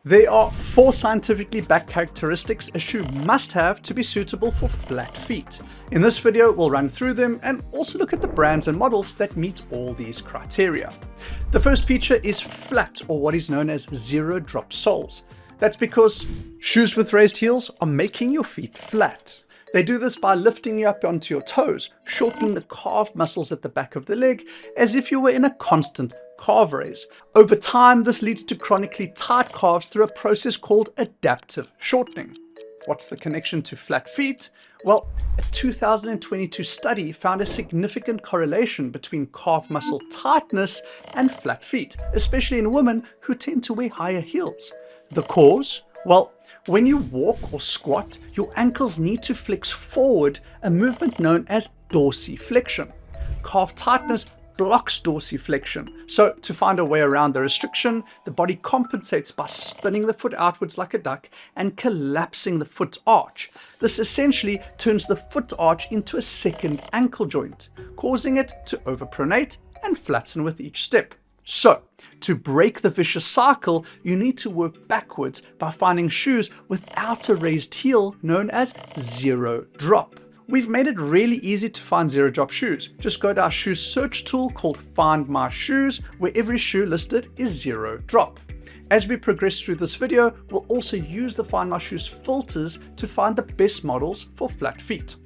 There are 4 scientifically backed characteristics a shoe must have to be suitable for flat feet. In this video, we'll run through them and also look at the brands and models that meet all these criteria. The first feature is flat, or what is known as zero drop soles. That's because shoes with raised heels are making your feet flat. They do this by lifting you up onto your toes, shortening the calf muscles at the back of the leg as if you were in a constant calf raise. Over time, this leads to chronically tight calves through a process called adaptive shortening. What's the connection to flat feet? Well, a 2022 study found a significant correlation between calf muscle tightness and flat feet, especially in women who tend to wear higher heels. The cause? Well, when you walk or squat, your ankles need to flex forward, a movement known as dorsiflexion. Calf tightness blocks dorsiflexion. So to find a way around the restriction, the body compensates by spinning the foot outwards like a duck and collapsing the foot arch. This essentially turns the foot arch into a second ankle joint, causing it to overpronate and flatten with each step. So, to break the vicious cycle, you need to work backwards by finding shoes without a raised heel known as zero drop. We've made it really easy to find zero drop shoes. Just go to our shoe search tool called Find My Shoes, where every shoe listed is zero drop. As we progress through this video, we'll also use the Find My Shoes filters to find the best models for flat feet.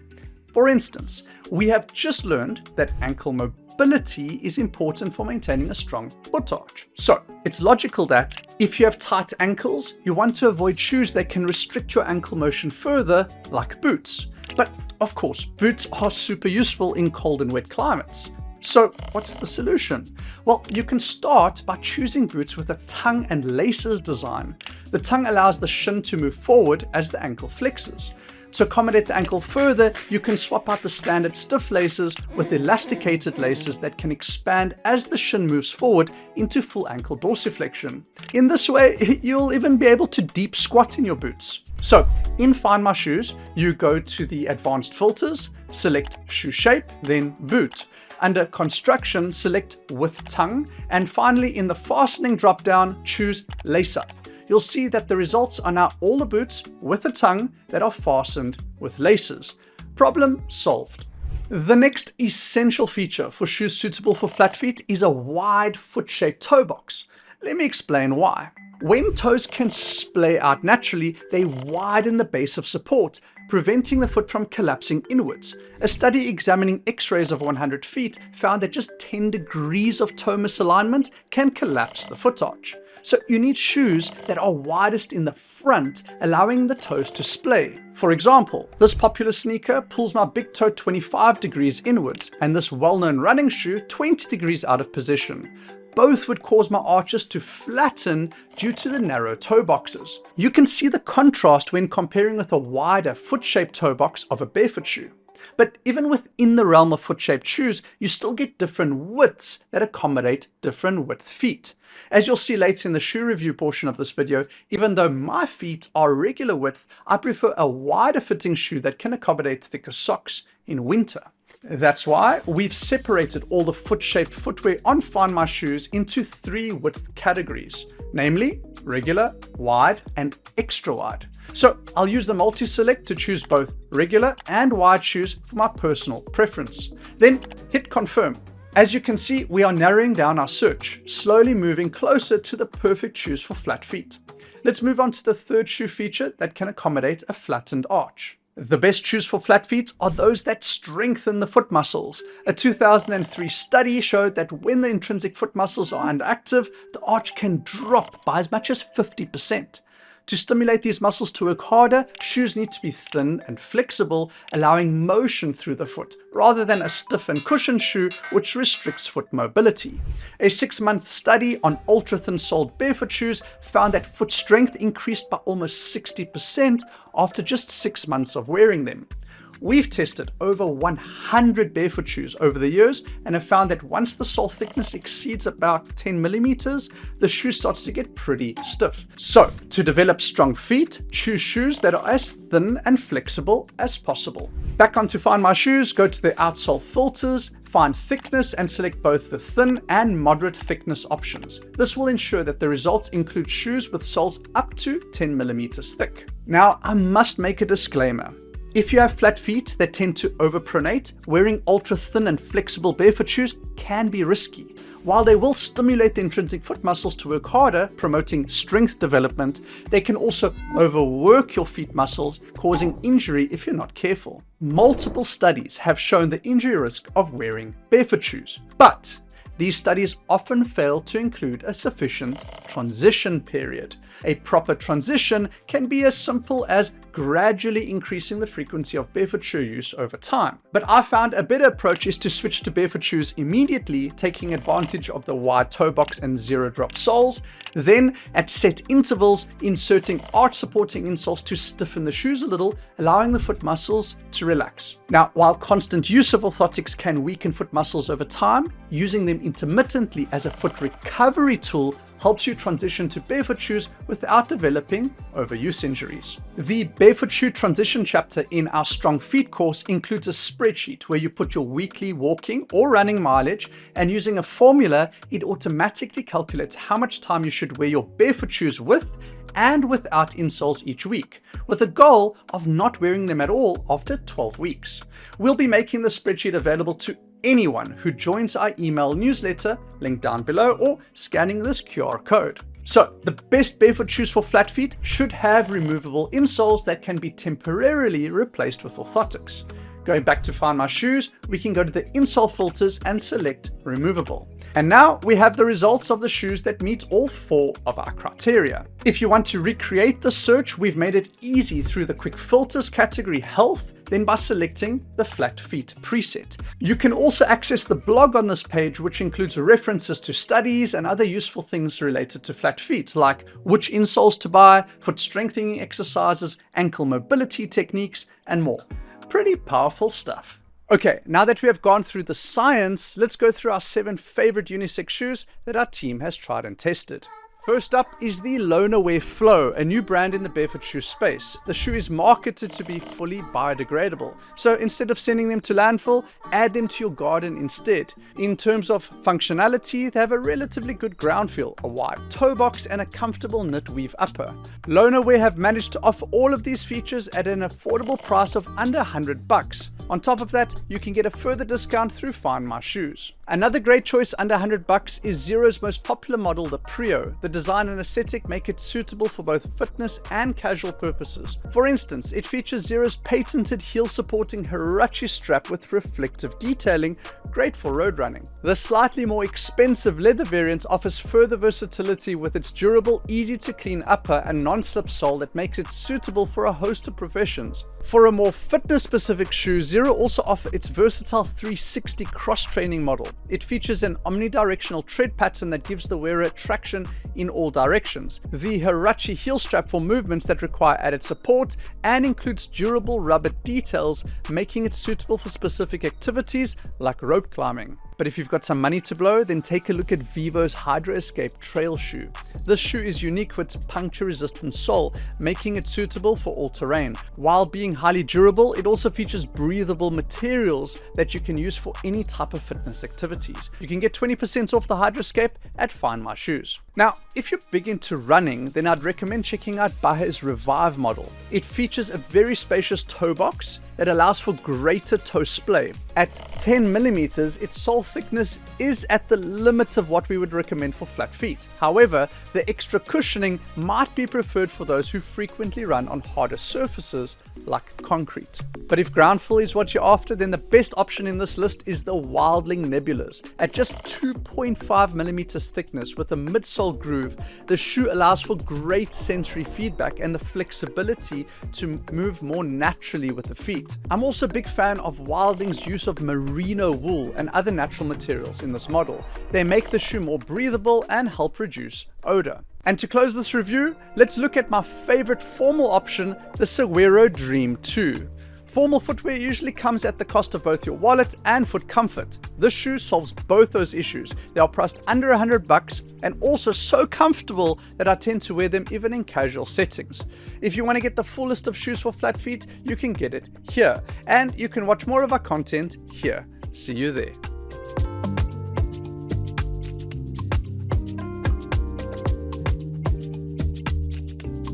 For instance, we have just learned that ankle mobility is important for maintaining a strong foot arch. So it's logical that if you have tight ankles, you want to avoid shoes that can restrict your ankle motion further, like boots. But of course, boots are super useful in cold and wet climates. So what's the solution? Well, you can start by choosing boots with a tongue and laces design. The tongue allows the shin to move forward as the ankle flexes. To accommodate the ankle further, you can swap out the standard stiff laces with elasticated laces that can expand as the shin moves forward into full ankle dorsiflexion. In this way, you'll even be able to deep squat in your boots. So in Find My Shoes, you go to the advanced filters, select shoe shape, then boot. Under construction, select with tongue, and finally in the fastening drop-down, choose lace up. You'll see that the results are now all the boots with a tongue that are fastened with laces. Problem solved. The next essential feature for shoes suitable for flat feet is a wide foot-shaped toe box. Let me explain why. When toes can splay out naturally, they widen the base of support, preventing the foot from collapsing inwards. A study examining x-rays of 100 feet found that just 10 degrees of toe misalignment can collapse the foot arch. So you need shoes that are widest in the front, allowing the toes to splay. For example, this popular sneaker pulls my big toe 25 degrees inwards, and this well-known running shoe 20 degrees out of position. Both would cause my arches to flatten due to the narrow toe boxes. You can see the contrast when comparing with a wider foot-shaped toe box of a barefoot shoe. But even within the realm of foot-shaped shoes, you still get different widths that accommodate different width feet. As you'll see later in the shoe review portion of this video, even though my feet are regular width, I prefer a wider fitting shoe that can accommodate thicker socks in winter. That's why we've separated all the foot-shaped footwear on Find My Shoes into 3 width categories, namely regular, wide, and extra wide. So I'll use the multi-select to choose both regular and wide shoes for my personal preference. Then hit confirm. As you can see, we are narrowing down our search, slowly moving closer to the perfect shoes for flat feet. Let's move on to the third shoe feature that can accommodate a flattened arch. The best shoes for flat feet are those that strengthen the foot muscles. A 2003 study showed that when the intrinsic foot muscles are underactive, the arch can drop by as much as 50%. To stimulate these muscles to work harder, shoes need to be thin and flexible, allowing motion through the foot, rather than a stiff and cushioned shoe which restricts foot mobility. A 6-month study on ultra-thin soled barefoot shoes found that foot strength increased by almost 60% after just 6 months of wearing them. We've tested over 100 barefoot shoes over the years and have found that once the sole thickness exceeds about 10 millimeters, the shoe starts to get pretty stiff. So, to develop strong feet, choose shoes that are as thin and flexible as possible. Back onto Find My Shoes, go to the outsole filters, Find thickness and select both the thin and moderate thickness options. This will ensure that the results include shoes with soles up to 10 millimeters thick. Now, I must make a disclaimer. If you have flat feet that tend to overpronate, wearing ultra thin and flexible barefoot shoes can be risky. While they will stimulate the intrinsic foot muscles to work harder, promoting strength development, they can also overwork your feet muscles, causing injury if you're not careful. Multiple studies have shown the injury risk of wearing barefoot shoes, but these studies often fail to include a sufficient transition period. A proper transition can be as simple as gradually increasing the frequency of barefoot shoe use over time. But I found a better approach is to switch to barefoot shoes immediately, taking advantage of the wide toe box and zero drop soles. Then, at set intervals, inserting arch supporting insoles to stiffen the shoes a little, allowing the foot muscles to relax. Now, while constant use of orthotics can weaken foot muscles over time, using them intermittently as a foot recovery tool helps you transition to barefoot shoes without developing overuse injuries. The barefoot shoe transition chapter in our Strong Feet course includes a spreadsheet where you put your weekly walking or running mileage, and using a formula, it automatically calculates how much time you should wear your barefoot shoes with and without insoles each week, with a goal of not wearing them at all after 12 weeks. We'll be making the spreadsheet available to anyone who joins our email newsletter, linked down below, or scanning this QR code. So, the best barefoot shoes for flat feet should have removable insoles that can be temporarily replaced with orthotics. Going back to Find My Shoes, we can go to the insole filters and select removable. And now we have the results of the shoes that meet all 4 of our criteria. If you want to recreate the search, we've made it easy through the quick filters category health, then by selecting the flat feet preset. You can also access the blog on this page, which includes references to studies and other useful things related to flat feet, like which insoles to buy, foot strengthening exercises, ankle mobility techniques, and more. Pretty powerful stuff. Okay, now that we have gone through the science, let's go through our 7 favorite unisex shoes that our team has tried and tested. First up is the Lonerwear Flow, a new brand in the barefoot shoe space. The shoe is marketed to be fully biodegradable, so instead of sending them to landfill, add them to your garden instead. In terms of functionality, they have a relatively good ground feel, a wide toe box, and a comfortable knit weave upper. Lonerwear have managed to offer all of these features at an affordable price of under $100. On top of that, you can get a further discount through Find My Shoes. Another great choice under $100 is Zero's most popular model, the Prio. The design and aesthetic make it suitable for both fitness and casual purposes. For instance, it features Zero's patented heel-supporting Huarache strap with reflective detailing, great for road running. The slightly more expensive leather variant offers further versatility with its durable, easy-to-clean upper and non-slip sole that makes it suitable for a host of professions. For a more fitness-specific shoe, Zero also offers its versatile 360 cross-training model. It features an omnidirectional tread pattern that gives the wearer traction in all directions. The Huarache heel strap for movements that require added support and includes durable rubber details, making it suitable for specific activities like rope climbing. But if you've got some money to blow, then take a look at Vivo's Hydro Escape trail shoe. This shoe is unique for its puncture-resistant sole, making it suitable for all terrain. While being highly durable, it also features breathable materials that you can use for any type of fitness activities. You can get 20% off the Hydro Escape at Find My Shoes. Now, if you're big into running, then I'd recommend checking out Bahe's Revive model. It features a very spacious toe box that allows for greater toe splay. At 10 millimeters, its sole thickness is at the limit of what we would recommend for flat feet. However, the extra cushioning might be preferred for those who frequently run on harder surfaces like concrete. But if ground feel is what you're after, then the best option in this list is the Wildling Nebulas. At just 2.5 millimeters thickness with a midsole groove, the shoe allows for great sensory feedback and the flexibility to move more naturally with the feet. I'm also a big fan of Wildling's use of merino wool and other natural materials in this model. They make the shoe more breathable and help reduce odor. And to close this review, let's look at my favorite formal option, the Sewero Dream 2. Formal footwear usually comes at the cost of both your wallet and foot comfort. This shoe solves both those issues. They are priced under $100 and also so comfortable that I tend to wear them even in casual settings. If you want to get the full list of shoes for flat feet, you can get it here. And you can watch more of our content here. See you there.